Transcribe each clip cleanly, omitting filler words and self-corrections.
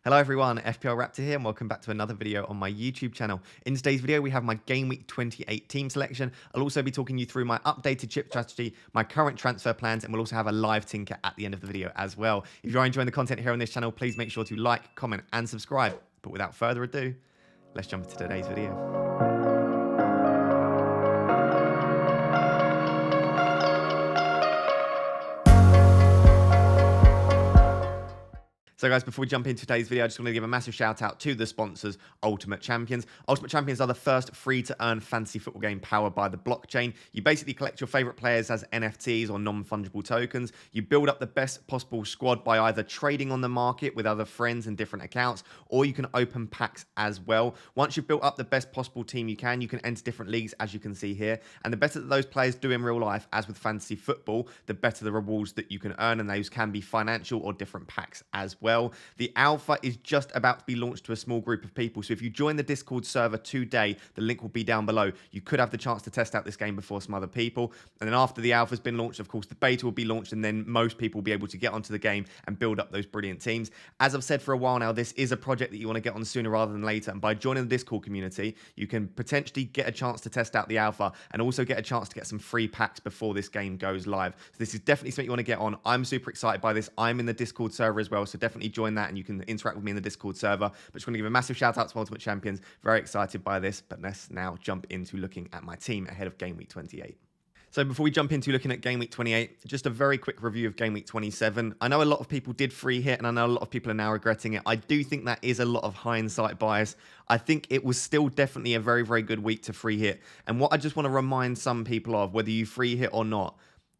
Hello everyone, FPL Raptor here and welcome back to another video on my YouTube channel. In today's video we have my Game Week 28 team selection. I'll also be talking you through my updated chip strategy, my current transfer plans, and we'll also have a live tinker at the end of the video as well. If you're enjoying the content here on this channel, please make sure to like, comment and subscribe. But without further ado, let's jump into today's video. So guys, before we jump into today's video, I just want to give a massive shout out to the sponsors, Ultimate Champions. Ultimate Champions are the first free-to-earn fantasy football game powered by the blockchain. You basically collect your favorite players as NFTs or non-fungible tokens. You build up the best possible squad by either trading on the market with other friends and different accounts, or you can open packs as well. Once you've built up the best possible team you can enter different leagues, as you can see here. And the better that those players do in real life, as with fantasy football, the better the rewards that you can earn, and those can be financial or different packs as well. The alpha is just about to be launched to a small group of people. So if you join the Discord server today, the link will be down below. You could have the chance to test out this game before some other people. And then after the alpha has been launched, of course, the beta will be launched, and then most people will be able to get onto the game and build up those brilliant teams. As I've said for a while now, this is a project that you want to get on sooner rather than later. And by joining the Discord community, you can potentially get a chance to test out the alpha and also get a chance to get some free packs before this game goes live. So this is definitely something you want to get on. I'm super excited by this. I'm in the Discord server as well, so definitely join that and you can interact with me in the Discord server. But just want to give a massive shout out to Ultimate Champions. Very excited by this, but let's now jump into looking at my team ahead of Game Week 28. So before we jump into looking at Game Week 28, just a very quick review of Game Week 27. I know a lot of people did free hit, and I know a lot of people are now regretting it. I do think that is a lot of hindsight bias. I think it was still definitely a very, very good week to free hit. And what I just want to remind some people of, whether you free hit or not,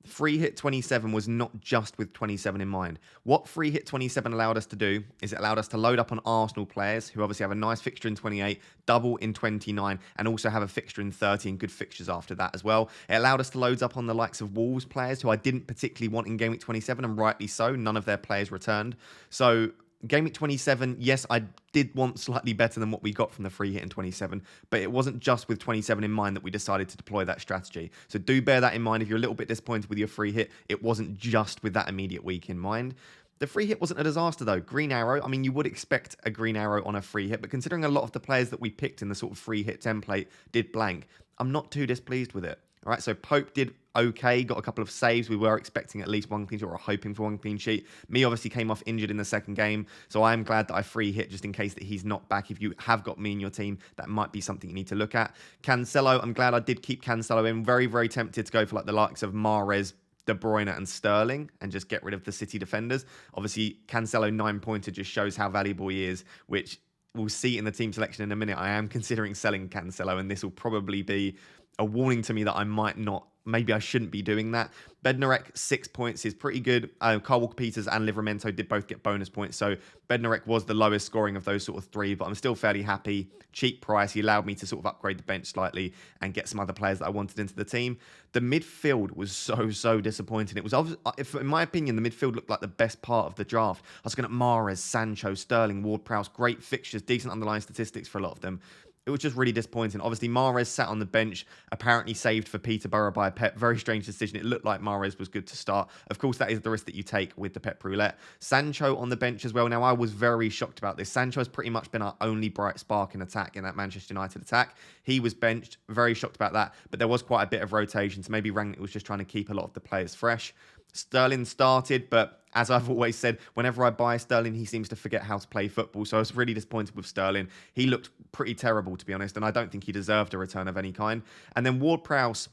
free hit 27 was not just with 27 in mind. What free hit 27 allowed us to do is it allowed us to load up on Arsenal players who obviously have a nice fixture in 28, double in 29, and also have a fixture in 30 and good fixtures after that as well. It allowed us to load up on the likes of Wolves players who I didn't particularly want in Game Week 27, and rightly so. None of their players returned. So Game Week 27, yes, I did want slightly better than what we got from the free hit in 27, but it wasn't just with 27 in mind that we decided to deploy that strategy. So do bear that in mind. If you're a little bit disappointed with your free hit, it wasn't just with that immediate week in mind. The free hit wasn't a disaster though. Green arrow, I mean, you would expect a green arrow on a free hit, but considering a lot of the players that we picked in the sort of free hit template did blank, I'm not too displeased with it. All right, so Pope did okay, got a couple of saves. We were expecting at least one clean sheet, or hoping for one clean sheet. Me obviously came off injured in the second game, so I am glad that I free hit just in case that he's not back. If you have got me in your team, that might be something you need to look at. Cancelo, I'm glad I did keep Cancelo in. Very, very tempted to go for like the likes of Mahrez, De Bruyne and Sterling and just get rid of the City defenders. Obviously, Cancelo 9-pointer just shows how valuable he is, which we'll see in the team selection in a minute. I am considering selling Cancelo, and this will probably be a warning to me that I might not, maybe I shouldn't be doing that. Bednarek, 6 points is pretty good. Kyle Walker-Peters and Livramento did both get bonus points. So Bednarek was the lowest scoring of those sort of three, but I'm still fairly happy. Cheap price. He allowed me to sort of upgrade the bench slightly and get some other players that I wanted into the team. The midfield was so disappointing. It was, in my opinion, the midfield looked like the best part of the draft. I was looking at Mahrez, Sancho, Sterling, Ward-Prowse, great fixtures, decent underlying statistics for a lot of them. It was just really disappointing. Obviously, Mahrez sat on the bench, apparently saved for Peterborough by a Pep. Very strange decision. It looked like Mahrez was good to start. Of course, that is the risk that you take with the Pep roulette. Sancho on the bench as well. Now, I was very shocked about this. Sancho has pretty much been our only bright spark in attack in that Manchester United attack. He was benched. Very shocked about that. But there was quite a bit of rotation, so maybe Rangnick was just trying to keep a lot of the players fresh. Sterling started, but as I've always said, whenever I buy Sterling, he seems to forget how to play football. So I was really disappointed with Sterling. He looked pretty terrible, to be honest, and I don't think he deserved a return of any kind. And then Ward-Prowse,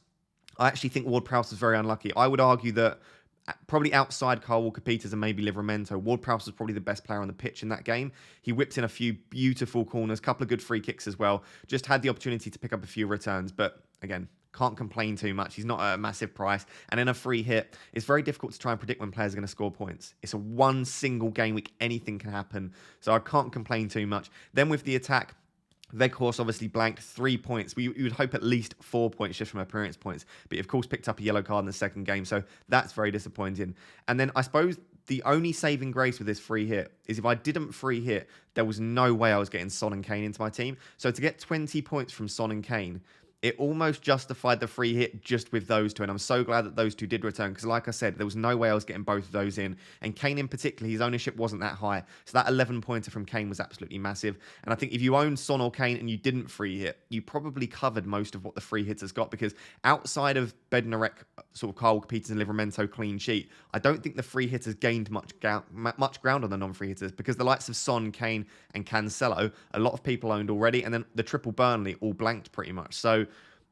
I actually think Ward-Prowse was very unlucky. I would argue that probably outside Kyle Walker-Peters and maybe Livramento, Ward-Prowse was probably the best player on the pitch in that game. He whipped in a few beautiful corners, a couple of good free kicks as well. Just had the opportunity to pick up a few returns, but again, can't complain too much. He's not a massive price. And in a free hit, it's very difficult to try and predict when players are going to score points. It's a one single game week. Anything can happen. So I can't complain too much. Then with the attack, Weghorst obviously blanked 3 points. We would hope at least 4 points just from appearance points. But he, of course, picked up a yellow card in the second game. So that's very disappointing. And then I suppose the only saving grace with this free hit is if I didn't free hit, there was no way I was getting Son and Kane into my team. So to get 20 points from Son and Kane, it almost justified the free hit just with those two. And I'm so glad that those two did return because, like I said, there was no way I was getting both of those in. And Kane in particular, his ownership wasn't that high. So that 11-pointer from Kane was absolutely massive. And I think if you own Son or Kane and you didn't free hit, you probably covered most of what the free hits has got because outside of Bednarek, sort of Carl Peters and Livramento clean sheet, I don't think the free hitters gained much ground on the non-free hitters because the likes of Son, Kane and Cancelo, a lot of people owned already, and then the triple Burnley all blanked pretty much. So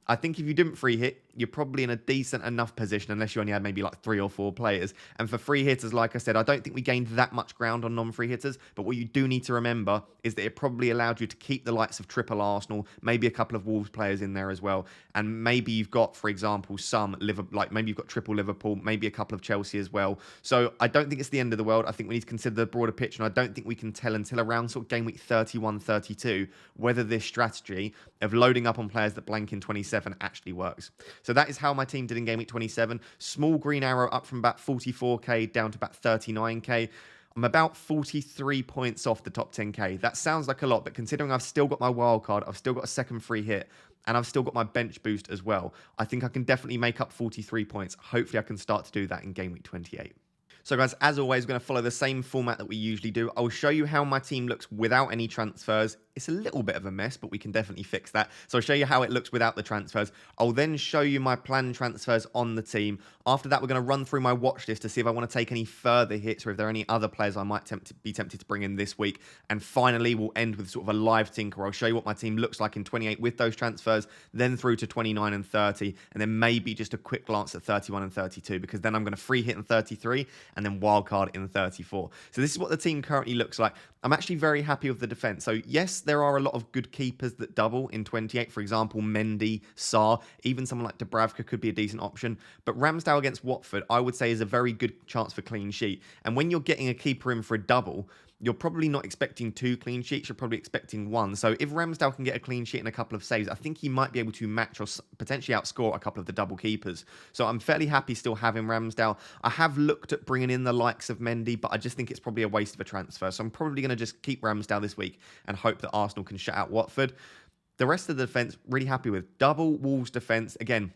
I think if you didn't free hit, you're probably in a decent enough position unless you only had maybe like 3 or 4 players. And for free hitters, like I said, I don't think we gained that much ground on non-free hitters. But what you do need to remember is that it probably allowed you to keep the likes of triple Arsenal, maybe a couple of Wolves players in there as well. And maybe you've got, for example, some Liverpool, like maybe you've got triple Liverpool, maybe a couple of Chelsea as well. So I don't think it's the end of the world. I think we need to consider the broader picture. And I don't think we can tell until around sort of game week 31, 32, whether this strategy of loading up on players that blank in 27 actually works. So that is how my team did in game week 27. Small green arrow up from about 44k down to about 39k. I'm about 43 points off the top 10k. That sounds like a lot, but considering I've still got my wild card, I've still got a second free hit, and I've still got my bench boost as well, I think I can definitely make up 43 points. Hopefully I can start to do that in game week 28. So guys, as always, we're going to follow the same format that we usually do. I'll show you how my team looks without any transfers. It's a little bit of a mess, but we can definitely fix that. So I'll show you how it looks without the transfers. I'll then show you my planned transfers on the team. After that, we're going to run through my watch list to see if I want to take any further hits or if there are any other players I might be tempted to bring in this week. And finally, we'll end with sort of a live tinker. I'll show you what my team looks like in 28 with those transfers, then through to 29 and 30, and then maybe just a quick glance at 31 and 32, because then I'm going to free hit in 33 and then wildcard in 34. So this is what the team currently looks like. I'm actually very happy with the defense. So yes, there are a lot of good keepers that double in 28. For example, Mendy, Sarr, even someone like Dubravka could be a decent option. But Ramsdale against Watford, I would say, is a very good chance for clean sheet. And when you're getting a keeper in for a double, you're probably not expecting 2 clean sheets. You're probably expecting 1. So if Ramsdale can get a clean sheet and a couple of saves, I think he might be able to match or potentially outscore a couple of the double keepers. So I'm fairly happy still having Ramsdale. I have looked at bringing in the likes of Mendy, but I just think it's probably a waste of a transfer. So I'm probably going to just keep Ramsdale this week and hope that Arsenal can shut out Watford. The rest of the defence, really happy with. Double Wolves defence, again,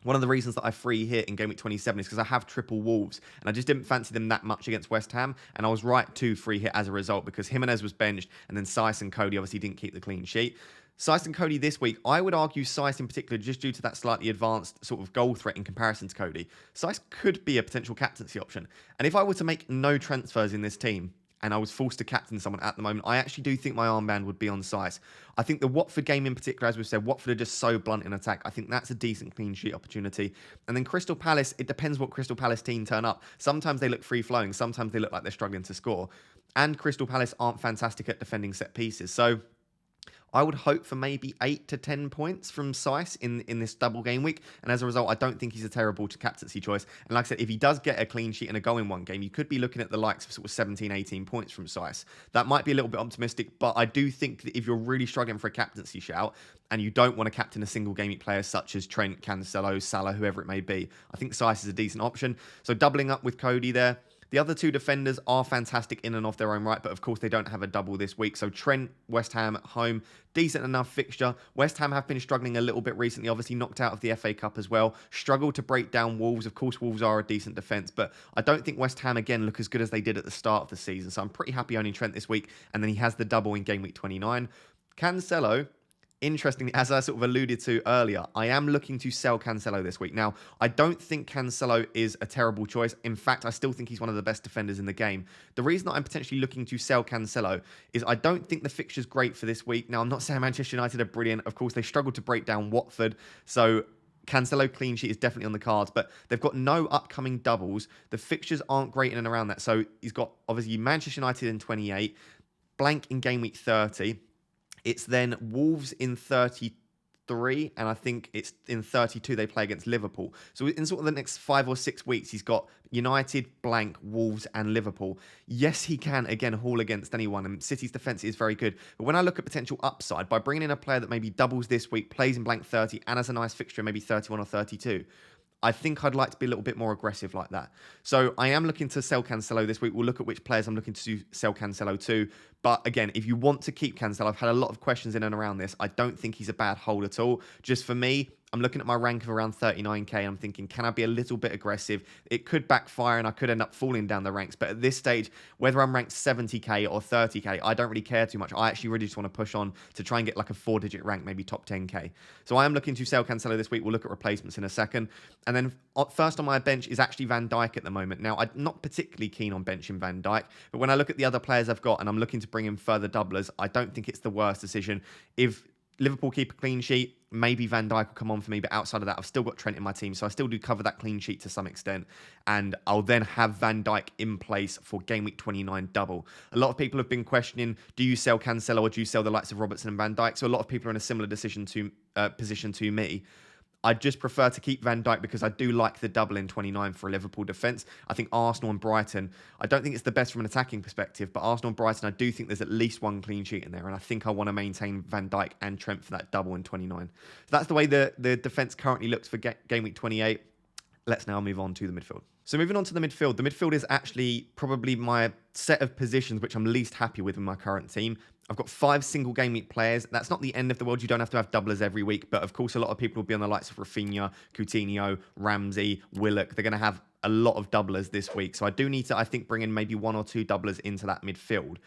one of the reasons that I free hit in game week 27 is because I have triple Wolves, and I just didn't fancy them that much against West Ham, and I was right to free hit as a result because Jimenez was benched, and then Saiss and Cody obviously didn't keep the clean sheet. Saiss and Cody this week, I would argue Saiss in particular, just due to that slightly advanced sort of goal threat in comparison to Cody, Saiss could be a potential captaincy option. And if I were to make no transfers in this team, and I was forced to captain someone at the moment, I actually do think my armband would be on Saiss. I think the Watford game in particular, as we've said, Watford are just so blunt in attack. I think that's a decent clean sheet opportunity. And then Crystal Palace, it depends what Crystal Palace team turn up. Sometimes they look free-flowing. Sometimes they look like they're struggling to score. And Crystal Palace aren't fantastic at defending set pieces. So I would hope for maybe 8 to 10 points from Saiss in this double game week. And as a result, I don't think he's a terrible captaincy choice. And like I said, if he does get a clean sheet and a goal in one game, you could be looking at the likes of sort of 17, 18 points from Saiss. That might be a little bit optimistic, but I do think that if you're really struggling for a captaincy shout and you don't want to captain a single game week player such as Trent, Cancelo, Salah, whoever it may be, I think Saiss is a decent option. So doubling up with Cody there. The other 2 defenders are fantastic in and of their own right, but of course they don't have a double this week. So Trent, West Ham at home, decent enough fixture. West Ham have been struggling a little bit recently, obviously knocked out of the FA Cup as well. Struggled to break down Wolves. Of course, Wolves are a decent defence, but I don't think West Ham, again, look as good as they did at the start of the season. So I'm pretty happy owning Trent this week, and then he has the double in game week 29. Cancelo, interestingly, as I sort of alluded to earlier, I am looking to sell Cancelo this week. Now, I don't think Cancelo is a terrible choice. In fact, I still think he's one of the best defenders in the game. The reason that I'm potentially looking to sell Cancelo is I don't think the fixture's great for this week. Now, I'm not saying Manchester United are brilliant. Of course, they struggled to break down Watford. So Cancelo clean sheet is definitely on the cards, but they've got no upcoming doubles. The fixtures aren't great in and around that. So he's got, obviously, Manchester United in 28, blank in game week 30. It's then Wolves in 33, and I think it's in 32 they play against Liverpool. So in sort of the next 5 or 6 weeks, he's got United, blank, Wolves, and Liverpool. Yes, he can, again, haul against anyone, and City's defence is very good. But when I look at potential upside, by bringing in a player that maybe doubles this week, plays in blank 30, and has a nice fixture, maybe 31 or 32, I think I'd like to be a little bit more aggressive like that. So I am looking to sell Cancelo this week. We'll look at which players I'm looking to sell Cancelo to. But again, if you want to keep Cancelo, I've had a lot of questions in and around this. I don't think he's a bad hold at all. Just for me, I'm looking at my rank of around 39k. And I'm thinking, can I be a little bit aggressive? It could backfire and I could end up falling down the ranks. But at this stage, whether I'm ranked 70k or 30k, I don't really care too much. I actually really just want to push on to try and get like a 4-digit rank, maybe top 10k. So I am looking to sell Cancelo this week. We'll look at replacements in a second. And then first on my bench is actually Van Dijk at the moment. Now, I'm not particularly keen on benching Van Dijk, but when I look at the other players I've got and I'm looking to bring in further doublers, I don't think it's the worst decision. If Liverpool keep a clean sheet, maybe Van Dijk will come on for me, but outside of that, I've still got Trent in my team, so I still do cover that clean sheet to some extent, and I'll then have Van Dijk in place for Game Week 29 double. A lot of people have been questioning, do you sell Cancelo or do you sell the likes of Robertson and Van Dijk? So a lot of people are in a similar position to me. I'd just prefer to keep Van Dijk because I do like the double in 29 for a Liverpool defence. I think Arsenal and Brighton, I don't think it's the best from an attacking perspective, but Arsenal and Brighton, I do think there's at least one clean sheet in there, and I think I want to maintain Van Dijk and Trent for that double in 29. So that's the way the defence currently looks for Game Week 28. Let's now move on to the midfield. So moving on to the midfield is actually probably my set of positions which I'm least happy with in my current team. I've got 5 single game week players. That's not the end of the world. You don't have to have doublers every week. But of course, a lot of people will be on the likes of Rafinha, Coutinho, Ramsey, Willock. They're going to have a lot of doublers this week. So I do need to, I think, bring in maybe 1 or 2 doublers into that midfield.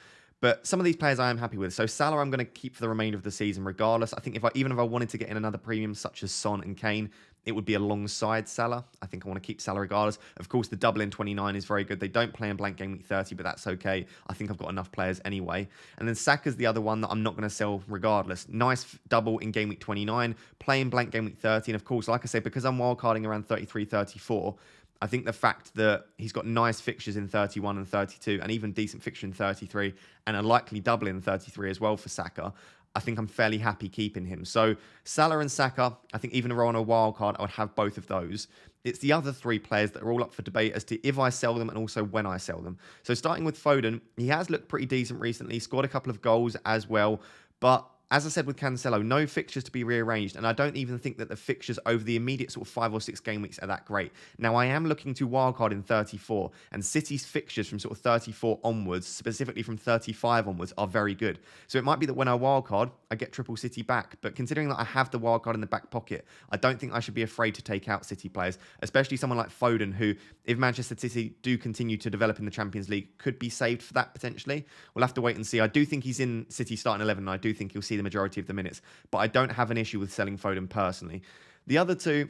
But some of these players I am happy with. So Salah I'm going to keep for the remainder of the season regardless. I think even if I wanted to get in another premium such as Son and Kane, it would be alongside Salah. I think I want to keep Salah regardless. Of course, the double in 29 is very good. They don't play in blank game week 30, but that's okay. I think I've got enough players anyway. And then Saka's the other one that I'm not going to sell regardless. Nice double in game week 29, playing blank game week 30. And of course, like I said, because I'm wildcarding around 33, 34, I think the fact that he's got nice fixtures in 31 and 32, and even decent fixture in 33, and a likely double in 33 as well for Saka, I think I'm fairly happy keeping him. So Salah and Saka, I think even if we're on a wild card, I would have both of those. It's the other 3 players that are all up for debate as to if I sell them and also when I sell them. So starting with Foden, he has looked pretty decent recently, scored a couple of goals as well, but as I said with Cancelo, no fixtures to be rearranged, and I don't even think that the fixtures over the immediate sort of 5 or 6 game weeks are that great. Now, I am looking to wildcard in 34, and City's fixtures from sort of 34 onwards, specifically from 35 onwards, are very good. So it might be that when I wildcard, I get triple City back, but considering that I have the wildcard in the back pocket, I don't think I should be afraid to take out City players, especially someone like Foden, who, if Manchester City do continue to develop in the Champions League, could be saved for that potentially. We'll have to wait and see. I do think he's in City starting 11, and I do think he'll see the majority of the minutes, but I don't have an issue with selling Foden personally. The other 2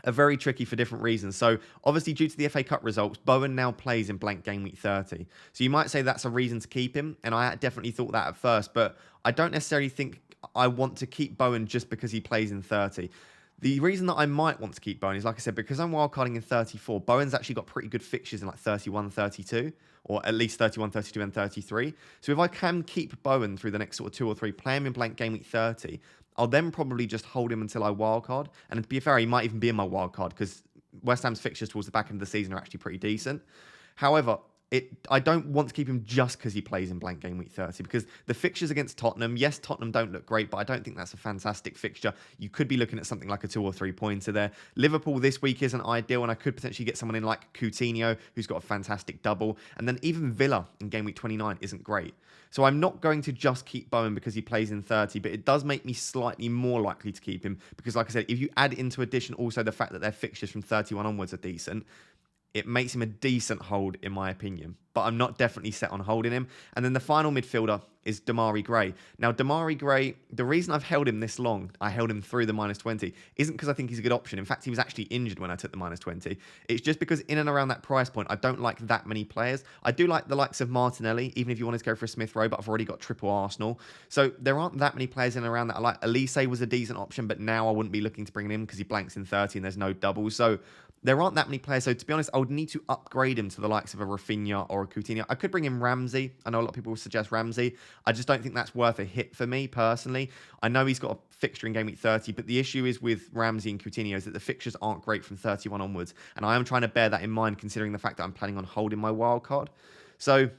are very tricky for different reasons. So obviously, due to the FA Cup results, Bowen now plays in blank game week 30. So you might say that's a reason to keep him, and I definitely thought that at first, but I don't necessarily think I want to keep Bowen just because he plays in 30. The reason that I might want to keep Bowen is, like I said, because I'm wildcarding in 34, Bowen's actually got pretty good fixtures in like 31, 32, or at least 31, 32, and 33. So if I can keep Bowen through the next sort of 2 or 3, play him in blank game week 30, I'll then probably just hold him until I wildcard. And to be fair, he might even be in my wildcard because West Ham's fixtures towards the back end of the season are actually pretty decent. However, I don't want to keep him just because he plays in blank game week 30, because the fixtures against Tottenham, yes, Tottenham don't look great, but I don't think that's a fantastic fixture. You could be looking at something like a 2 or 3 pointer there. Liverpool this week isn't ideal, and I could potentially get someone in like Coutinho, who's got a fantastic double. And then even Villa in game week 29 isn't great. So I'm not going to just keep Bowen because he plays in 30, but it does make me slightly more likely to keep him because, like I said, if you add into addition also the fact that their fixtures from 31 onwards are decent, it makes him a decent hold, in my opinion. But I'm not definitely set on holding him. And then the final midfielder is Demarai Gray. Now, Demarai Gray, the reason I've held him this long, I held him through the -20, isn't because I think he's a good option. In fact, he was actually injured when I took the -20. It's just because in and around that price point, I don't like that many players. I do like the likes of Martinelli, even if you wanted to go for a Smith Rowe, but I've already got triple Arsenal. So there aren't that many players in and around that I like. Elise was a decent option, but now I wouldn't be looking to bring him in because he blanks in 30 and there's no doubles. So there aren't that many players. So to be honest, I would need to upgrade him to the likes of a Rafinha or a Coutinho. I could bring in Ramsey. I know a lot of people will suggest Ramsey. I just don't think that's worth a hit for me personally. I know he's got a fixture in game week 30, but the issue is with Ramsey and Coutinho is that the fixtures aren't great from 31 onwards. And I am trying to bear that in mind considering the fact that I'm planning on holding my wild card. So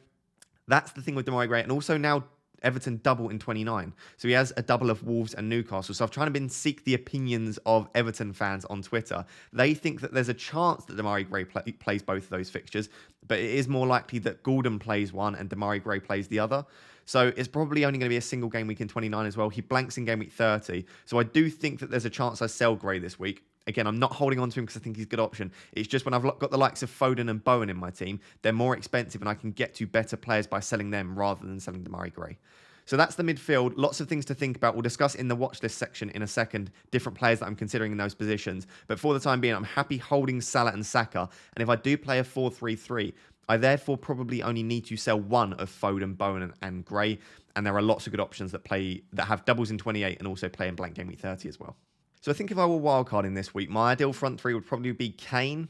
that's the thing with Demarai Gray. And also now Everton double in 29. So he has a double of Wolves and Newcastle. So I've tried to seek the opinions of Everton fans on Twitter. They think that there's a chance that Demarai Gray plays both of those fixtures, but it is more likely that Gordon plays one and Demarai Gray plays the other. So it's probably only going to be a single game week in 29 as well. He blanks in game week 30. So I do think that there's a chance I sell Gray this week. Again, I'm not holding on to him because I think he's a good option. It's just when I've got the likes of Foden and Bowen in my team, they're more expensive and I can get to better players by selling them rather than selling Demarai Gray. So that's the midfield. Lots of things to think about. We'll discuss in the watch list section in a second, different players that I'm considering in those positions. But for the time being, I'm happy holding Salah and Saka. And if I do play a 4-3-3, I therefore probably only need to sell one of Foden, Bowen and Gray. And there are lots of good options that have doubles in 28 and also play in blank game week 30 as well. So I think if I were wildcarding this week, my ideal front three would probably be Kane,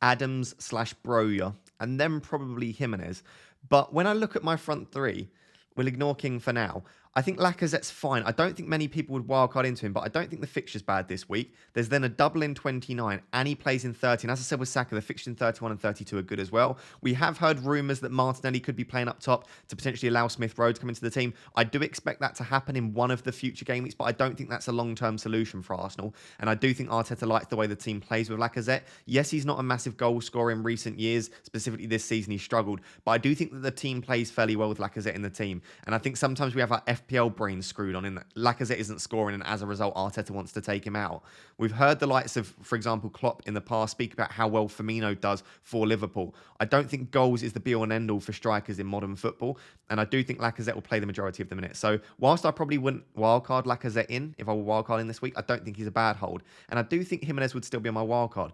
Adams/Broja, and then probably Jimenez. But when I look at my front three, we'll ignore King for now. I think Lacazette's fine. I don't think many people would wildcard into him, but I don't think the fixture's bad this week. There's then a double in 29, and he plays in 30. And as I said with Saka, the fixtures in 31 and 32 are good as well. We have heard rumours that Martinelli could be playing up top to potentially allow Smith Rowe to come into the team. I do expect that to happen in one of the future game weeks, but I don't think that's a long-term solution for Arsenal. And I do think Arteta likes the way the team plays with Lacazette. Yes, he's not a massive goal scorer in recent years. Specifically this season, he's struggled. But I do think that the team plays fairly well with Lacazette in the team. And I think sometimes we have our FPL brain screwed on in that Lacazette isn't scoring, and as a result, Arteta wants to take him out. We've heard the likes of, for example, Klopp in the past speak about how well Firmino does for Liverpool. I don't think goals is the be-all and end-all for strikers in modern football, and I do think Lacazette will play the majority of the minutes. So whilst I probably wouldn't wildcard Lacazette in, if I were wildcarding this week, I don't think he's a bad hold. And I do think Jimenez would still be on my wildcard.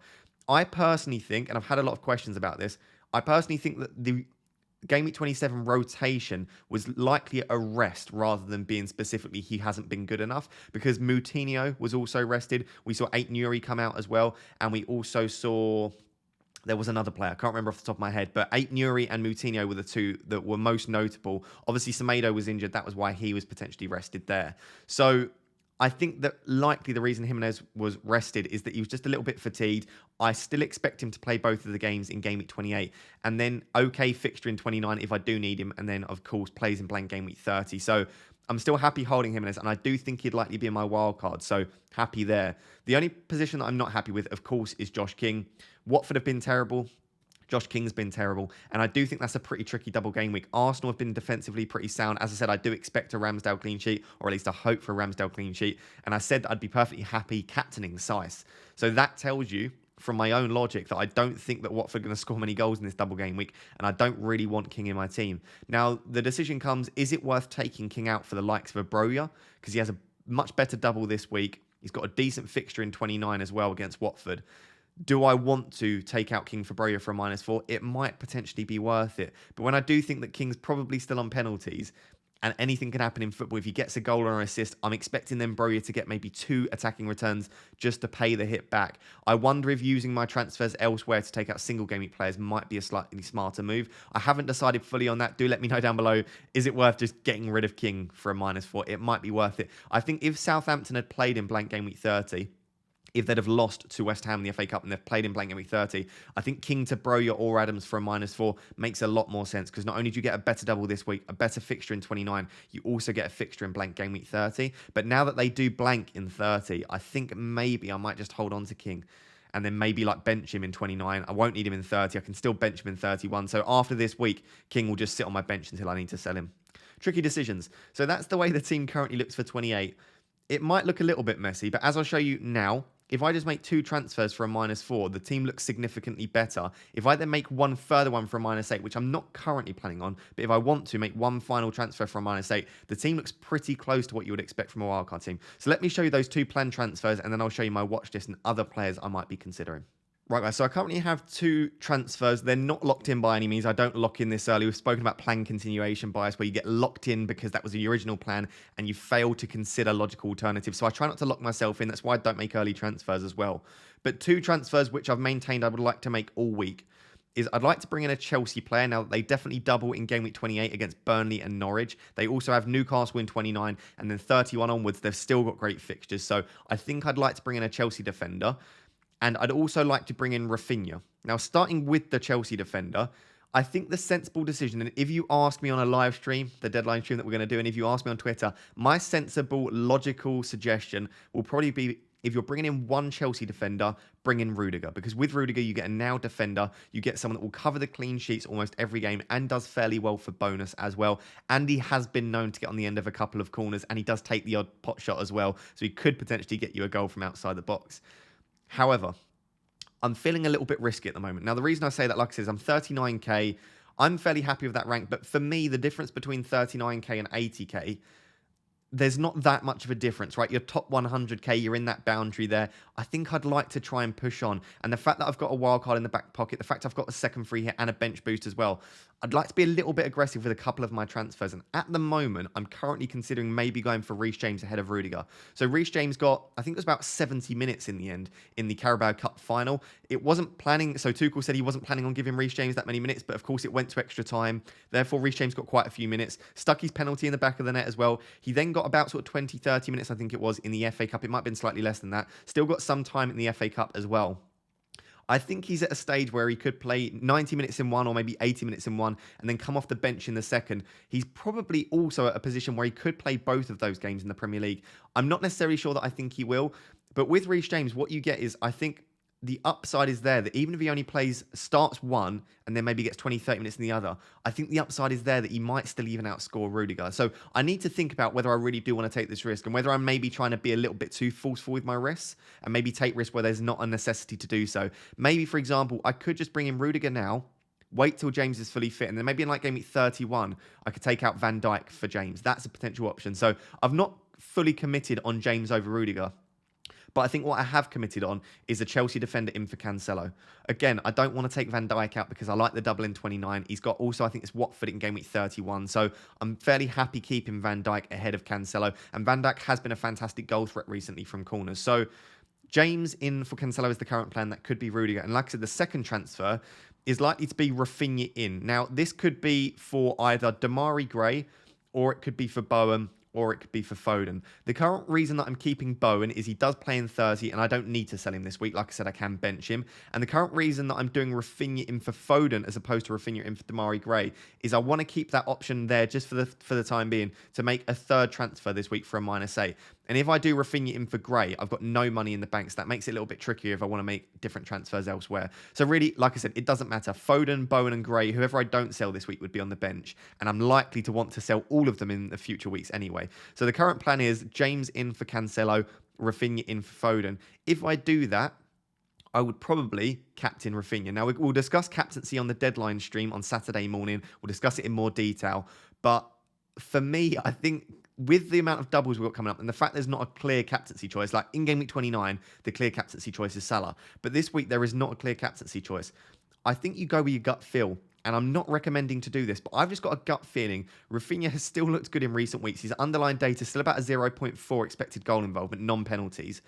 I personally think, and I've had a lot of questions about this, I personally think that the Game week 27 rotation was likely a rest rather than being specifically he hasn't been good enough, because Moutinho was also rested. We saw Ait-Nouri come out as well, and we also saw, there was another player, I can't remember off the top of my head, but Ait-Nouri and Moutinho were the two that were most notable. Obviously, Semedo was injured. That was why he was potentially rested there. So I think that likely the reason Jimenez was rested is that he was just a little bit fatigued. I still expect him to play both of the games in game week 28, and then okay fixture in 29 if I do need him, and then of course plays in blank game week 30. So I'm still happy holding Jimenez, and I do think he'd likely be in my wild card. So happy there. The only position that I'm not happy with, of course, is Josh King. Watford have been terrible. Josh King's been terrible, and I do think that's a pretty tricky double game week. Arsenal have been defensively pretty sound. As I said, I do expect a Ramsdale clean sheet, or at least I hope for a Ramsdale clean sheet, and I said that I'd be perfectly happy captaining Saiss. So that tells you, from my own logic, that I don't think that Watford are going to score many goals in this double game week, and I don't really want King in my team. Now, the decision comes, is it worth taking King out for the likes of a Broja? Because he has a much better double this week. He's got a decent fixture in 29 as well against Watford. Do I want to take out King for Broja for a -4? It might potentially be worth it. But when I do think that King's probably still on penalties, and anything can happen in football, if he gets a goal or an assist, I'm expecting then Broja to get maybe 2 attacking returns just to pay the hit back. I wonder if using my transfers elsewhere to take out single game week players might be a slightly smarter move. I haven't decided fully on that. Do let me know down below. Is it worth just getting rid of King for a -4? It might be worth it. I think if Southampton had played in blank game week 30, if they'd have lost to West Ham in the FA Cup and they've played in blank game week 30, I think King to Broja or Adams for a -4 makes a lot more sense, because not only do you get a better double this week, a better fixture in 29, you also get a fixture in blank game week 30. But now that they do blank in 30, I think maybe I might just hold on to King and then maybe like bench him in 29. I won't need him in 30. I can still bench him in 31. So after this week, King will just sit on my bench until I need to sell him. Tricky decisions. So that's the way the team currently looks for 28. It might look a little bit messy, but as I'll show you now, if I just make 2 transfers for a -4, the team looks significantly better. If I then make one further one for a -8, which I'm not currently planning on, but if I want to make one final transfer for a -8, the team looks pretty close to what you would expect from a wildcard team. So let me show you those 2 planned transfers, and then I'll show you my watch list and other players I might be considering. Right, guys, so I currently have 2 transfers. They're not locked in by any means. I don't lock in this early. We've spoken about plan continuation bias, where you get locked in because that was the original plan and you fail to consider logical alternatives. So I try not to lock myself in. That's why I don't make early transfers as well. But 2 transfers which I've maintained I would like to make all week is I'd like to bring in a Chelsea player. Now, they definitely double in game week 28 against Burnley and Norwich. They also have Newcastle in 29, and then 31 onwards, they've still got great fixtures. So I think I'd like to bring in a Chelsea defender. And I'd also like to bring in Rafinha. Now, starting with the Chelsea defender, I think the sensible decision, and if you ask me on a live stream, the deadline stream that we're going to do, and if you ask me on Twitter, my sensible, logical suggestion will probably be, if you're bringing in one Chelsea defender, bring in Rudiger. Because with Rudiger, you get a now defender. You get someone that will cover the clean sheets almost every game and does fairly well for bonus as well. And he has been known to get on the end of a couple of corners, and he does take the odd pot shot as well. So he could potentially get you a goal from outside the box. However, I'm feeling a little bit risky at the moment. Now, the reason I say that, like I said, I'm 39k. I'm fairly happy with that rank. But for me, the difference between 39k and 80k, there's not that much of a difference, right? Your top 100k, you're in that boundary there. I think I'd like to try and push on. And the fact that I've got a wild card in the back pocket, the fact I've got a second free hit and a bench boost as well, I'd like to be a little bit aggressive with a couple of my transfers. And at the moment, I'm currently considering maybe going for Reece James ahead of Rudiger. So Reece James got, I think it was about 70 minutes in the end in the Carabao Cup final. It wasn't planning, so Tuchel said he wasn't planning on giving Reece James that many minutes, but of course it went to extra time. Therefore, Reece James got quite a few minutes. Stuck his penalty in the back of the net as well. He then got about sort of 20, 30 minutes, I think it was, in the FA Cup. It might have been slightly less than that. Still got some time in the FA Cup as well. I think he's at a stage where he could play 90 minutes in one or maybe 80 minutes in one and then come off the bench in the second. He's probably also at a position where he could play both of those games in the Premier League. I'm not necessarily sure that I think he will, but with Reece James, what you get is, I think the upside is there that even if he only starts one and then maybe gets 20, 30 minutes in the other, I think the upside is there that he might still even outscore Rudiger. So I need to think about whether I really do want to take this risk and whether I'm maybe trying to be a little bit too forceful with my risks and maybe take risks where there's not a necessity to do so. Maybe, for example, I could just bring in Rudiger now, wait till James is fully fit, and then maybe in like game week 31, I could take out Van Dijk for James. That's a potential option. So I've not fully committed on James over Rudiger. But I think what I have committed on is a Chelsea defender in for Cancelo. Again, I don't want to take Van Dijk out because I like the double in 29. He's got also, I think it's Watford in game week 31. So I'm fairly happy keeping Van Dijk ahead of Cancelo. And Van Dijk has been a fantastic goal threat recently from corners. So James in for Cancelo is the current plan. That could be Rudiger. And like I said, the second transfer is likely to be Rafinha in. Now, this could be for either Damari Gray or it could be for Bowen, or it could be for Foden. The current reason that I'm keeping Bowen is he does play in 30 and I don't need to sell him this week. Like I said, I can bench him. And the current reason that I'm doing Rafinha in for Foden as opposed to Rafinha in for Damari Gray is I want to keep that option there just for the time being to make a third transfer this week for a -8. And if I do Rafinha in for Gray, I've got no money in the bank, so that makes it a little bit trickier if I want to make different transfers elsewhere. So really, like I said, it doesn't matter. Foden, Bowen and Gray, whoever I don't sell this week would be on the bench. And I'm likely to want to sell all of them in the future weeks anyway. So the current plan is James in for Cancelo, Rafinha in for Foden. If I do that, I would probably captain Rafinha. Now, we'll discuss captaincy on the deadline stream on Saturday morning. We'll discuss it in more detail. But for me, I think with the amount of doubles we've got coming up and the fact there's not a clear captaincy choice, like in game week 29, the clear captaincy choice is Salah. But this week, there is not a clear captaincy choice. I think you go with your gut feel. And I'm not recommending to do this, but I've just got a gut feeling Rafinha has still looked good in recent weeks. His underlying data is still about a 0.4 expected goal involvement, non-penalties.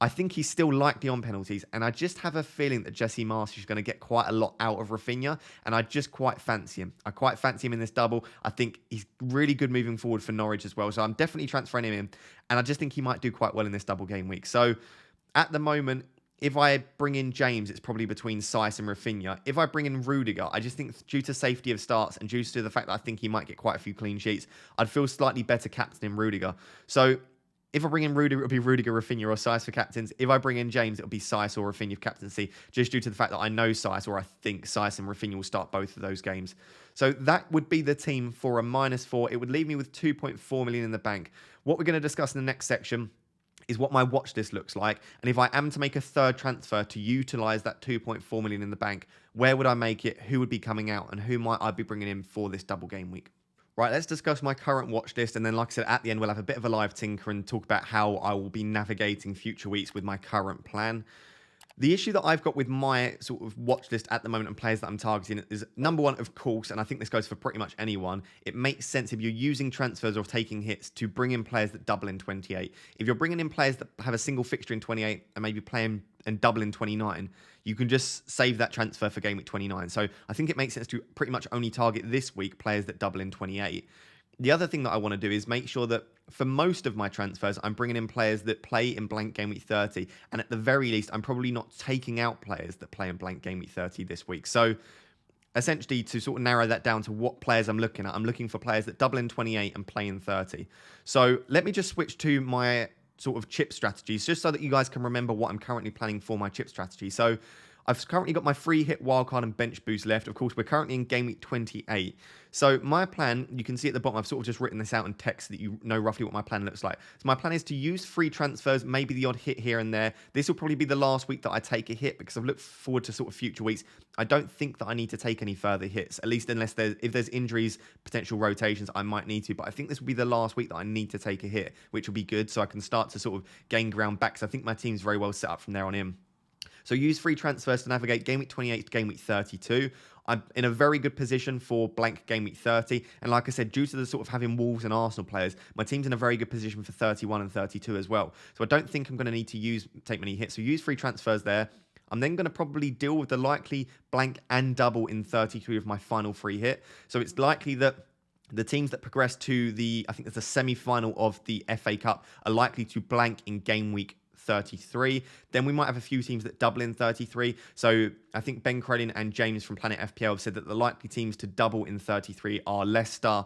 I think he's still likely on penalties, and I just have a feeling that Jesse Marsch is going to get quite a lot out of Rafinha, and I just quite fancy him. I quite fancy him in this double. I think he's really good moving forward for Norwich as well, so I'm definitely transferring him in, and I just think he might do quite well in this double game week. So at the moment, if I bring in James, it's probably between Saiss and Rafinha. If I bring in Rudiger, I just think due to safety of starts and due to the fact that I think he might get quite a few clean sheets, I'd feel slightly better captaining Rudiger. So if I bring in Rudiger, it'll be Rudiger, Rafinha, or Saiss for captains. If I bring in James, it'll be Saiss or Rafinha for captaincy, just due to the fact that I know Saiss, or I think Saiss and Rafinha will start both of those games. So that would be the team for a -4. It would leave me with 2.4 million in the bank. What we're going to discuss in the next section is what my watch list looks like. And if I am to make a third transfer to utilize that 2.4 million in the bank, where would I make it? Who would be coming out? And who might I be bringing in for this double game week? Right, let's discuss my current watch list. And then, like I said, at the end, we'll have a bit of a live tinker and talk about how I will be navigating future weeks with my current plan. The issue that I've got with my sort of watch list at the moment and players that I'm targeting is, number one, of course, and I think this goes for pretty much anyone, it makes sense if you're using transfers or taking hits to bring in players that double in 28. If you're bringing in players that have a single fixture in 28 and maybe playing and double in 29, you can just save that transfer for game week 29. So I think it makes sense to pretty much only target this week players that double in 28. The other thing that I want to do is make sure that for most of my transfers, I'm bringing in players that play in blank game week 30. And at the very least, I'm probably not taking out players that play in blank game week 30 this week. So essentially, to sort of narrow that down to what players I'm looking at, I'm looking for players that double in 28 and play in 30. So let me just switch to my sort of chip strategies, just so that you guys can remember what I'm currently planning for my chip strategy. So I've currently got my free hit, wildcard, and bench boost left. Of course, we're currently in game week 28. So my plan, you can see at the bottom, I've sort of just written this out in text so that you know roughly what my plan looks like. So my plan is to use free transfers, maybe the odd hit here and there. This will probably be the last week that I take a hit because I've looked forward to sort of future weeks. I don't think that I need to take any further hits, at least unless if there's injuries, potential rotations, I might need to. But I think this will be the last week that I need to take a hit, which will be good. So I can start to sort of gain ground back. So I think my team's very well set up from there on in. So use free transfers to navigate game week 28 to game week 32. I'm in a very good position for blank game week 30. And like I said, due to the sort of having Wolves and Arsenal players, my team's in a very good position for 31 and 32 as well. So I don't think I'm going to need to take many hits. So use free transfers there. I'm then going to probably deal with the likely blank and double in 33 of my final free hit. So it's likely that the teams that progress to I think it's the semi-final of the FA Cup are likely to blank in game week 33. Then we might have a few teams that double in 33. So I think Ben Crellin and James from Planet FPL have said that the likely teams to double in 33 are Leicester,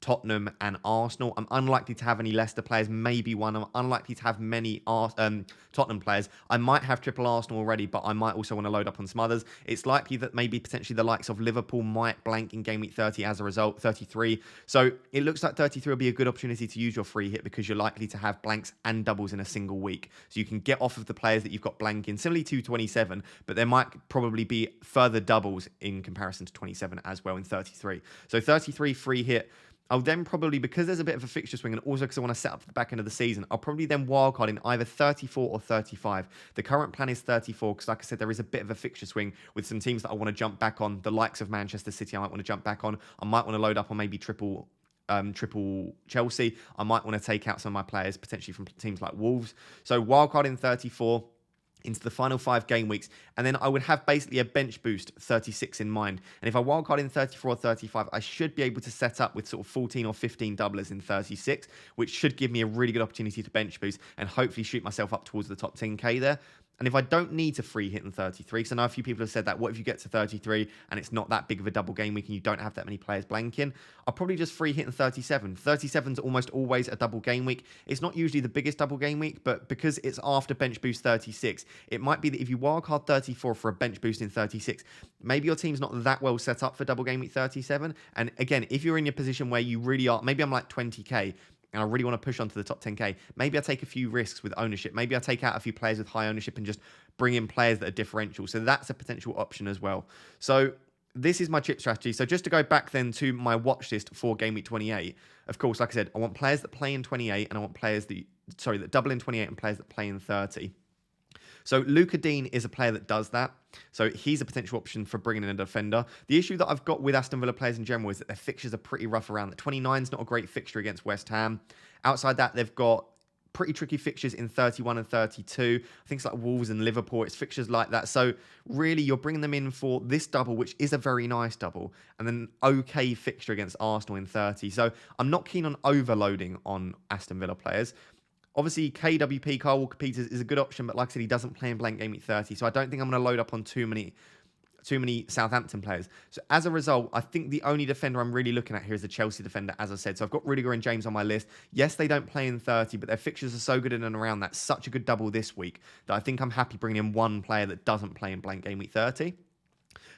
Tottenham and Arsenal. I'm unlikely to have any Leicester players, maybe one. I'm unlikely to have many Tottenham players. I might have triple Arsenal already, but I might also want to load up on some others. It's likely that maybe potentially the likes of Liverpool might blank in game week 30 as a result, 33. So it looks like 33 will be a good opportunity to use your free hit because you're likely to have blanks and doubles in a single week. So you can get off of the players that you've got blanking, similarly to 27, but there might probably be further doubles in comparison to 27 as well in 33. So 33 free hit. I'll then probably, because there's a bit of a fixture swing and also because I want to set up for the back end of the season, I'll probably then wildcard in either 34 or 35. The current plan is 34 because, like I said, there is a bit of a fixture swing with some teams that I want to jump back on. The likes of Manchester City, I might want to jump back on. I might want to load up on maybe triple Chelsea. I might want to take out some of my players, potentially from teams like Wolves. So wildcard in 34. Into the final 5 game weeks, and then I would have basically a bench boost 36 in mind. And if I wildcard in 34 or 35, I should be able to set up with sort of 14 or 15 doublers in 36, which should give me a really good opportunity to bench boost and hopefully shoot myself up towards the top 10k there. And if I don't need to free hit in 33, because I know a few people have said that, what if you get to 33 and it's not that big of a double game week and you don't have that many players blanking? I'll probably just free hit in 37. 37's almost always a double game week. It's not usually the biggest double game week, but because it's after bench boost 36, it might be that if you wildcard 34 for a bench boost in 36, maybe your team's not that well set up for double game week 37. And again, if you're in your position where you really are, maybe I'm like 20k, and I really want to push on to the top 10k, maybe I take a few risks with ownership. Maybe I take out a few players with high ownership and just bring in players that are differential. So that's a potential option as well. So this is my chip strategy. So just to go back then to my watch list for game week 28, of course, like I said, I want players that play in 28 and I want players that double in 28 and players that play in 30. So Luca Dean is a player that does that. So he's a potential option for bringing in a defender. The issue that I've got with Aston Villa players in general is that their fixtures are pretty rough around that. 29 is not a great fixture against West Ham. Outside that, they've got pretty tricky fixtures in 31 and 32. I think it's like Wolves and Liverpool. It's fixtures like that. So really, you're bringing them in for this double, which is a very nice double, and then okay fixture against Arsenal in 30. So I'm not keen on overloading on Aston Villa players. Obviously, KWP, Kyle Walker-Peters, is a good option, but like I said, he doesn't play in blank game week 30, so I don't think I'm going to load up on too many Southampton players. So as a result, I think the only defender I'm really looking at here is the Chelsea defender, as I said. So I've got Rudiger and James on my list. Yes, they don't play in 30, but their fixtures are so good in and around that. Such a good double this week that I think I'm happy bringing in one player that doesn't play in blank game week 30.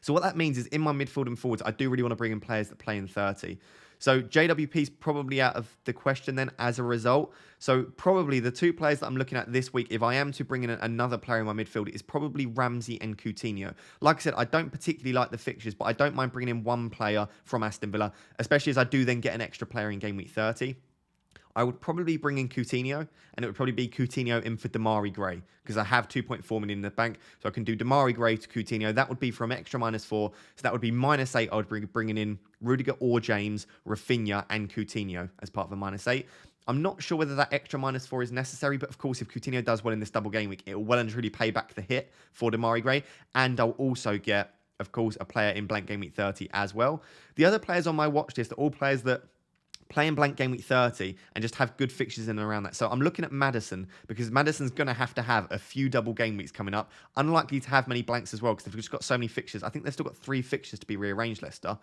So what that means is in my midfield and forwards, I do really want to bring in players that play in 30. So JWP is probably out of the question then as a result. So probably the two players that I'm looking at this week, if I am to bring in another player in my midfield, is probably Ramsey and Coutinho. Like I said, I don't particularly like the fixtures, but I don't mind bringing in one player from Aston Villa, especially as I do then get an extra player in game week 30. I would probably bring in Coutinho, and it would probably be Coutinho in for Damari Gray, because I have 2.4 million in the bank, so I can do Damari Gray to Coutinho. That would be from extra -4, so that would be -8. I would be bringing in Rudiger or James, Rafinha, and Coutinho as part of a -8. I'm not sure whether that extra -4 is necessary, but of course, if Coutinho does well in this double game week, it will well and truly pay back the hit for Damari Gray, and I'll also get, of course, a player in blank game week 30 as well. The other players on my watch list are all players that play in blank game week 30 and just have good fixtures in and around that. So I'm looking at Maddison because Maddison's going to have a few double game weeks coming up. Unlikely to have many blanks as well because they've just got so many fixtures. I think they've still got 3 fixtures to be rearranged, Leicester.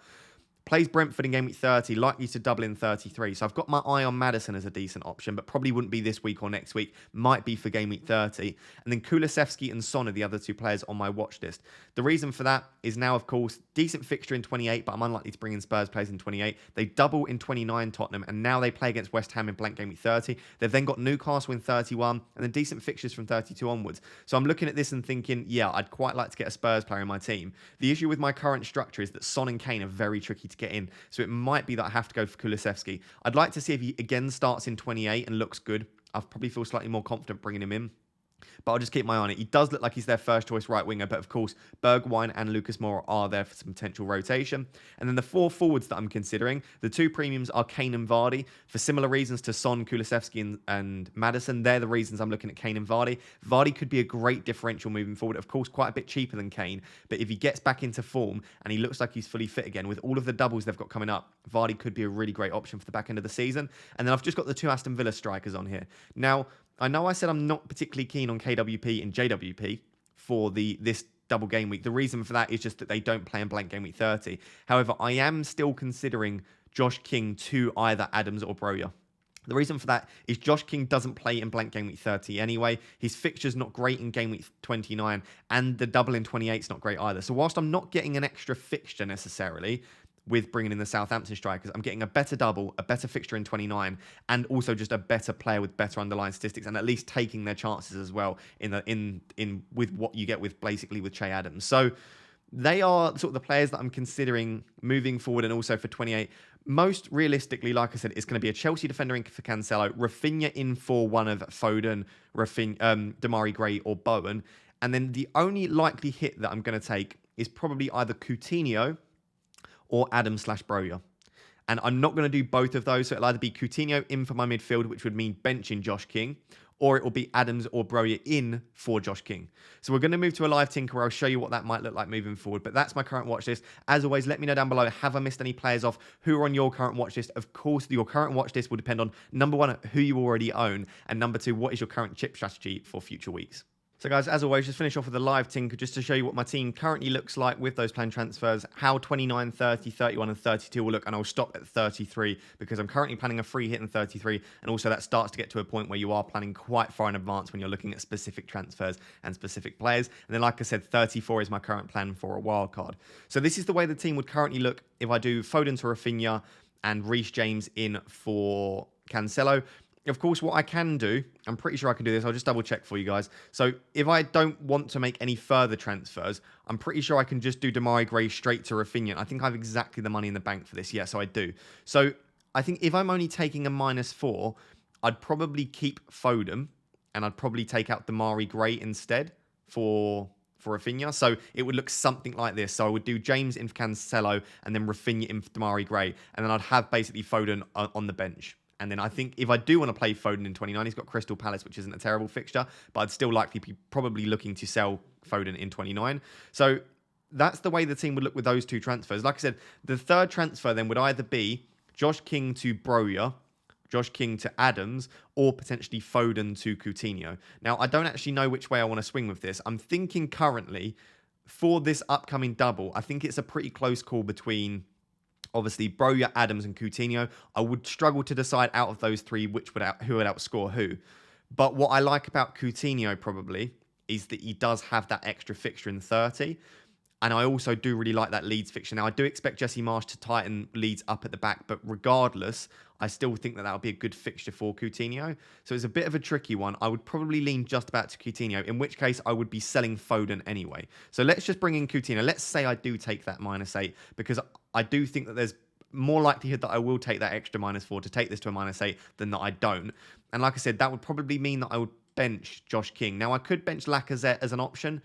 Plays Brentford in game week 30, likely to double in 33. So I've got my eye on Maddison as a decent option, but probably wouldn't be this week or next week. Might be for game week 30. And then Kulusevski and Son are the other 2 players on my watch list. The reason for that is now, of course, decent fixture in 28, but I'm unlikely to bring in Spurs players in 28. They double in 29, Tottenham, and now they play against West Ham in blank game week 30. They've then got Newcastle in 31, and then decent fixtures from 32 onwards. So I'm looking at this and thinking, yeah, I'd quite like to get a Spurs player in my team. The issue with my current structure is that Son and Kane are very tricky to get in. So it might be that I have to go for Kulusevski. I'd like to see if he again starts in 28 and looks good. I probably feel slightly more confident bringing him in. But I'll just keep my eye on it. He does look like he's their first choice right winger, but of course, Bergwijn and Lucas Moura are there for some potential rotation. And then the 4 forwards that I'm considering, the 2 premiums are Kane and Vardy. For similar reasons to Son, Kulusevski and Maddison, they're the reasons I'm looking at Kane and Vardy. Vardy could be a great differential moving forward. Of course, quite a bit cheaper than Kane, but if he gets back into form and he looks like he's fully fit again, with all of the doubles they've got coming up, Vardy could be a really great option for the back end of the season. And then I've just got the 2 Aston Villa strikers on here. Now, I know I said I'm not particularly keen on KWP and JWP for this double game week. The reason for that is just that they don't play in blank game week 30. However, I am still considering Josh King to either Adams or Broja. The reason for that is Josh King doesn't play in blank game week 30 anyway. His fixture's not great in game week 29, and the double in 28 is not great either. So whilst I'm not getting an extra fixture necessarily with bringing in the Southampton strikers, I'm getting a better double, a better fixture in 29, and also just a better player with better underlying statistics, and at least taking their chances as well in with what you get with basically with Che Adams. So they are sort of the players that I'm considering moving forward, and also for 28. Most realistically, like I said, it's going to be a Chelsea defender in for Cancelo, Rafinha in for one of Foden, Damari Gray, or Bowen, and then the only likely hit that I'm going to take is probably either Coutinho or Adams/Broja. And I'm not going to do both of those. So it'll either be Coutinho in for my midfield, which would mean benching Josh King, or it will be Adams or Broja in for Josh King. So we're going to move to a live tinker where I'll show you what that might look like moving forward. But that's my current watch list. As always, let me know down below, have I missed any players off? Who are on your current watch list? Of course, your current watch list will depend on, number 1, who you already own, and number 2, what is your current chip strategy for future weeks? So guys, as always, just finish off with a live tinker just to show you what my team currently looks like with those planned transfers, how 29, 30, 31 and 32 will look, and I'll stop at 33 because I'm currently planning a free hit in 33, and also that starts to get to a point where you are planning quite far in advance when you're looking at specific transfers and specific players. And then, like I said, 34 is my current plan for a wild card. So this is the way the team would currently look if I do Foden to Rafinha and Reece James in for Cancelo. Of course, what I can do, I'm pretty sure I can do this. I'll just double check for you guys. So if I don't want to make any further transfers, I'm pretty sure I can just do Damari Gray straight to Rafinha. I think I have exactly the money in the bank for this. Yeah, so I do. So I think if I'm only taking a -4, I'd probably keep Foden and I'd probably take out Damari Gray instead for Rafinha. So it would look something like this. So I would do James in for Cancelo and then Rafinha in for Damari Gray. And then I'd have basically Foden on the bench. And then I think if I do want to play Foden in 29, he's got Crystal Palace, which isn't a terrible fixture, but I'd still likely be probably looking to sell Foden in 29. So that's the way the team would look with those 2 transfers. Like I said, the third transfer then would either be Josh King to Broja, Josh King to Adams, or potentially Foden to Coutinho. Now, I don't actually know which way I want to swing with this. I'm thinking currently for this upcoming double, I think it's a pretty close call between obviously Broja, Adams and Coutinho. I would struggle to decide out of those 3 who would outscore who. But what I like about Coutinho probably is that he does have that extra fixture in 30. And I also do really like that Leeds fixture. Now, I do expect Jesse Marsch to tighten Leeds up at the back, but regardless, I still think that would be a good fixture for Coutinho. So it's a bit of a tricky one. I would probably lean just about to Coutinho, in which case I would be selling Foden anyway. So let's just bring in Coutinho. Let's say I do take that -8, because I do think that there's more likelihood that I will take that extra -4 to take this to a -8 than that I don't. And like I said, that would probably mean that I would bench Josh King. Now, I could bench Lacazette as an option.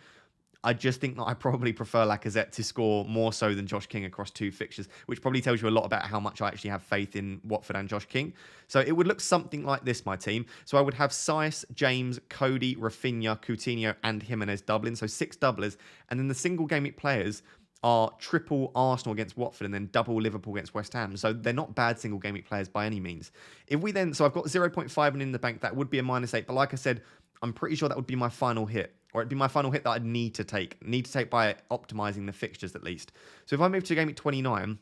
I just think that I probably prefer Lacazette to score more so than Josh King across 2 fixtures, which probably tells you a lot about how much I actually have faith in Watford and Josh King. So it would look something like this, my team. So I would have Saiss, James, Cody, Rafinha, Coutinho, and Jimenez doubling. So 6 doublers. And then the single game week players, are triple Arsenal against Watford and then double Liverpool against West Ham. So they're not bad single game week players by any means. If we then, so I've got 0.5 in the bank, that would be a -8. But like I said, I'm pretty sure that would be my final hit. Or it'd be my final hit that I'd need to take by optimizing the fixtures at least. So if I move to game week 29,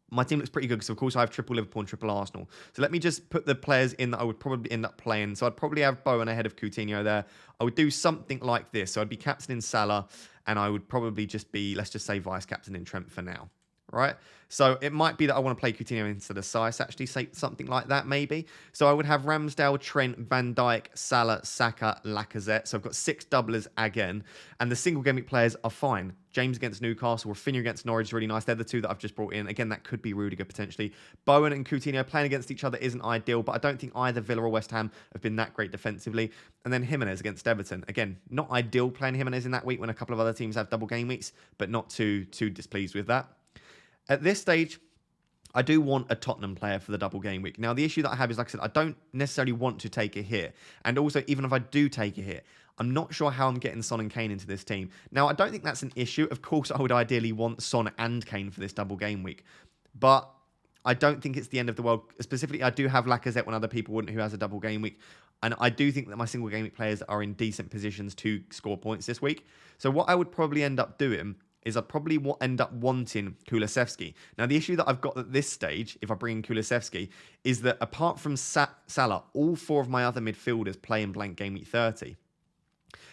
my team looks pretty good because, of course, I have triple Liverpool and triple Arsenal. So let me just put the players in that I would probably end up playing. So I'd probably have Bowen ahead of Coutinho there. I would do something like this. So I'd be captain in Salah, and I would probably just be, let's just say, vice captain in Trent for now. Right? So it might be that I want to play Coutinho instead of Saiss, actually, say something like that, maybe. So I would have Ramsdale, Trent, Van Dijk, Salah, Saka, Lacazette. So I've got 6 doublers again. And the single game week players are fine. James against Newcastle, Rafinha against Norwich is really nice. They're the 2 that I've just brought in. Again, that could be Rudiger potentially. Bowen and Coutinho playing against each other isn't ideal, but I don't think either Villa or West Ham have been that great defensively. And then Jimenez against Everton. Again, not ideal playing Jimenez in that week when a couple of other teams have double game weeks, but not too displeased with that. At this stage, I do want a Tottenham player for the double game week. Now, the issue that I have is, like I said, I don't necessarily want to take a hit. And also, even if I do take a hit, I'm not sure how I'm getting Son and Kane into this team. Now, I don't think that's an issue. Of course, I would ideally want Son and Kane for this double game week. But I don't think it's the end of the world. Specifically, I do have Lacazette when other people wouldn't, who has a double game week. And I do think that my single game week players are in decent positions to score points this week. So what I would probably end up doing is I'd probably end up wanting Kulusevski. Now, the issue that I've got at this stage, if I bring in Kulusevski, is that apart from Salah, all 4 of my other midfielders play in blank game week 30.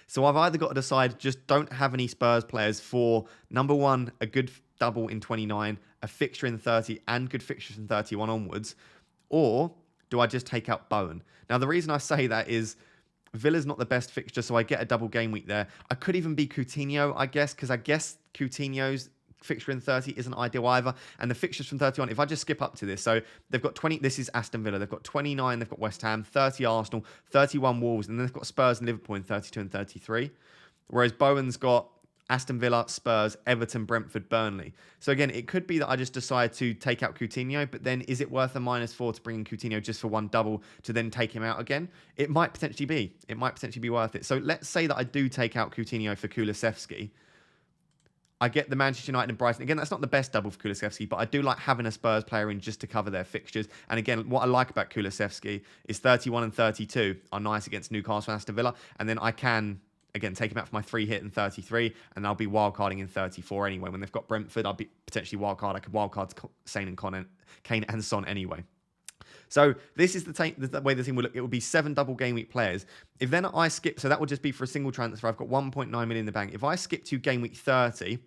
So I've either got to decide, just don't have any Spurs players for, number 1, a good double in 29, a fixture in 30, and good fixtures in 31 onwards, or do I just take out Bowen? Now, the reason I say that is Villa's not the best fixture, so I get a double game week there. I could even be Coutinho, I guess, because I guess Coutinho's fixture in 30 isn't ideal either. And the fixtures from 31, if I just skip up to this, so they've got 20, this is Aston Villa, they've got 29, they've got West Ham, 30 Arsenal, 31 Wolves, and then they've got Spurs and Liverpool in 32 and 33. Whereas Bowen's got Aston Villa, Spurs, Everton, Brentford, Burnley. So again, it could be that I just decide to take out Coutinho, but then is it worth a -4 to bring in Coutinho just for one double to then take him out again? It might potentially be. It might potentially be worth it. So let's say that I do take out Coutinho for Kulusevski. I get the Manchester United and Brighton. Again, that's not the best double for Kulusevski, but I do like having a Spurs player in just to cover their fixtures. And again, what I like about Kulusevski is 31 and 32 are nice against Newcastle and Aston Villa. And then I can, again, take him out for my 3 hit in 33, and I'll be wildcarding in 34 anyway. When they've got Brentford, I'll be potentially wildcard. I could wildcard Kane and Son anyway. So this is the way the team would look. It would be 7 double game week players. If then I skip, so that would just be for a single transfer. I've got 1.9 million in the bank. If I skip to game week 30,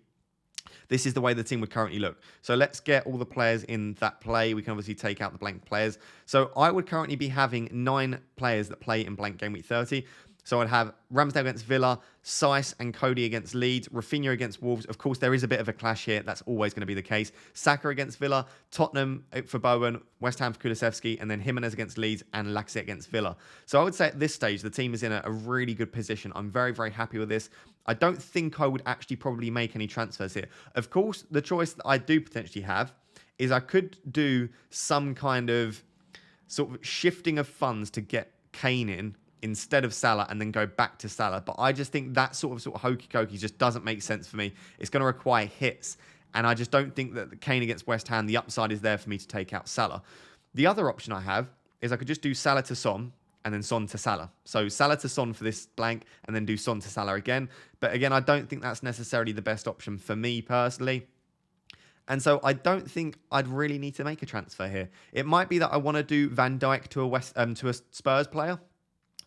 this is the way the team would currently look. So let's get all the players in that play. We can obviously take out the blank players. So I would currently be having 9 players that play in blank game week 30. So I'd have Ramsdale against Villa, Saiss and Cody against Leeds, Rafinha against Wolves. Of course, there is a bit of a clash here. That's always going to be the case. Saka against Villa, Tottenham for Bowen, West Ham for Kulusevski, and then Jimenez against Leeds and Lacazette against Villa. So I would say at this stage, the team is in a really good position. I'm very, very happy with this. I don't think I would actually probably make any transfers here. Of course, the choice that I do potentially have is I could do some kind of sort of shifting of funds to get Kane in instead of Salah and then go back to Salah. But I just think that sort of hokey-cokey just doesn't make sense for me. It's going to require hits. And I just don't think that the Kane against West Ham, the upside is there for me to take out Salah. The other option I have is I could just do Salah to Son and then Son to Salah. So Salah to Son for this blank and then do Son to Salah again. But again, I don't think that's necessarily the best option for me personally. And so I don't think I'd really need to make a transfer here. It might be that I want to do Van Dijk to a Spurs player.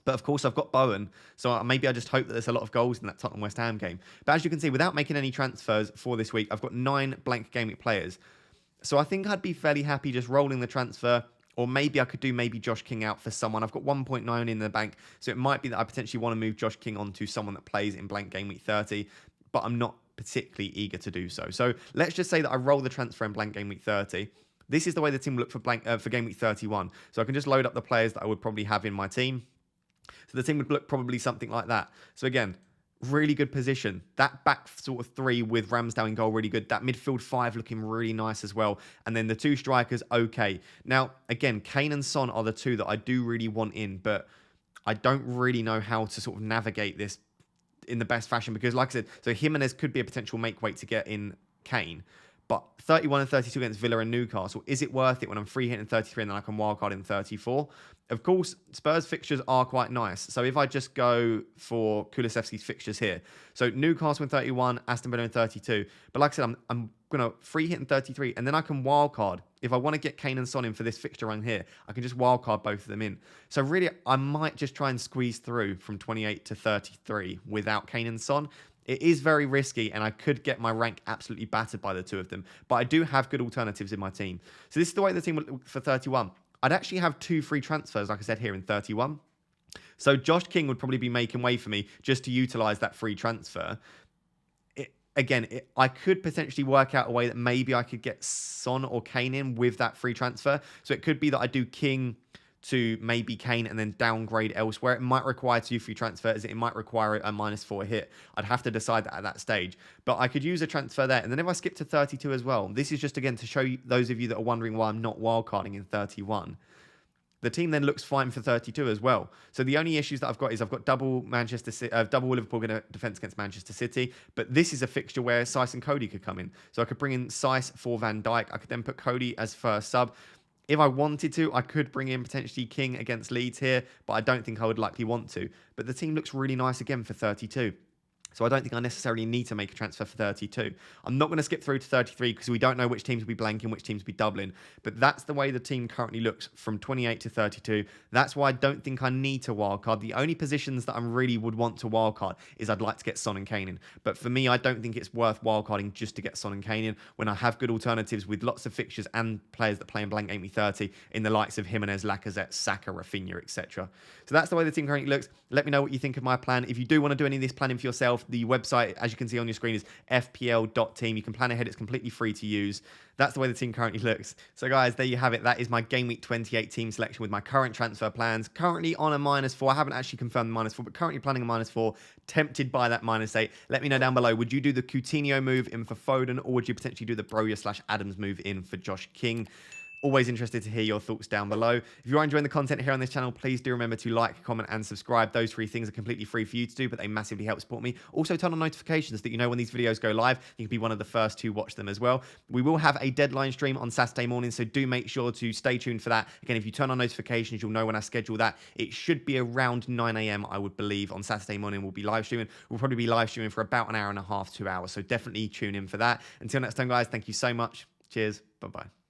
But of course, I've got Bowen, so maybe I just hope that there's a lot of goals in that Tottenham West Ham game. But as you can see, without making any transfers for this week, I've got 9 blank game week players. So I think I'd be fairly happy just rolling the transfer, or maybe I could do Josh King out for someone. I've got 1.9 in the bank, so it might be that I potentially want to move Josh King onto someone that plays in blank game week 30, but I'm not particularly eager to do so. So let's just say that I roll the transfer in blank game week 30. This is the way the team will look for game week 31. So I can just load up the players that I would probably have in my team. So the team would look probably something like that. So again, really good position. That back sort of 3 with Ramsdale in goal, really good. That midfield 5 looking really nice as well. And then the 2 strikers, okay. Now, again, Kane and Son are the 2 that I do really want in, but I don't really know how to sort of navigate this in the best fashion because, like I said, so Jimenez could be a potential make weight to get in Kane. But 31 and 32 against Villa and Newcastle, is it worth it when I'm free hitting 33 and then I can wildcard in 34? Of course, Spurs fixtures are quite nice. So if I just go for Kulusevski's fixtures here. So Newcastle in 31, Aston Villa in 32. But like I said, I'm going to free hit in 33 and then I can wildcard. If I want to get Kane and Son in for this fixture run here, I can just wildcard both of them in. So really, I might just try and squeeze through from 28 to 33 without Kane and Son. It is very risky, and I could get my rank absolutely battered by the two of them. But I do have good alternatives in my team. So this is the way the team would look for 31. I'd actually have 2 free transfers, like I said here, in 31. So Josh King would probably be making way for me just to utilize that free transfer. I could potentially work out a way that maybe I could get Son or Kane in with that free transfer. So it could be that I do King to maybe Kane and then downgrade elsewhere. It might require 2 free transfers. It might require a -4 hit. I'd have to decide that at that stage. But I could use a transfer there. And then if I skip to 32 as well, this is just, again, to show you, those of you that are wondering why I'm not wildcarding in 31. The team then looks fine for 32 as well. So the only issues that I've got is I've got double Liverpool in a defence against Manchester City. But this is a fixture where Saiss and Cody could come in. So I could bring in Saiss for Van Dijk. I could then put Cody as first sub. If I wanted to, I could bring in potentially King against Leeds here, but I don't think I would likely want to. But the team looks really nice again for 32. So I don't think I necessarily need to make a transfer for 32. I'm not going to skip through to 33 because we don't know which teams will be blanking, which teams will be doubling. But that's the way the team currently looks from 28 to 32. That's why I don't think I need to wildcard. The only positions that I really would want to wildcard is I'd like to get Son and Kane in. But for me, I don't think it's worth wildcarding just to get Son and Kane in when I have good alternatives with lots of fixtures and players that play in blank Game Week 30 in the likes of Jimenez, Lacazette, Saka, Rafinha, etc. So that's the way the team currently looks. Let me know what you think of my plan. If you do want to do any of this planning for yourself, the website, as you can see on your screen, is fpl.team. You can plan ahead. It's completely free to use. That's the way the team currently looks. So guys, there you have it. That is my Game Week 28 team selection with my current transfer plans. Currently on a -4. I haven't actually confirmed the -4, but currently planning a -4. Tempted by that -8. Let me know down below. Would you do the Coutinho move in for Foden, or would you potentially do the Broja/Adams move in for Josh King? Always interested to hear your thoughts down below. If you are enjoying the content here on this channel, please do remember to like, comment, and subscribe. Those 3 things are completely free for you to do, but they massively help support me. Also, turn on notifications that you know when these videos go live. You can be one of the first to watch them as well. We will have a deadline stream on Saturday morning, so do make sure to stay tuned for that. Again, if you turn on notifications, you'll know when I schedule that. It should be around 9 a.m, I would believe, on Saturday morning. We'll be live streaming. We'll probably be live streaming for about an hour and a half, 2 hours, so definitely tune in for that. Until next time, guys, thank you so much. Cheers. Bye-bye.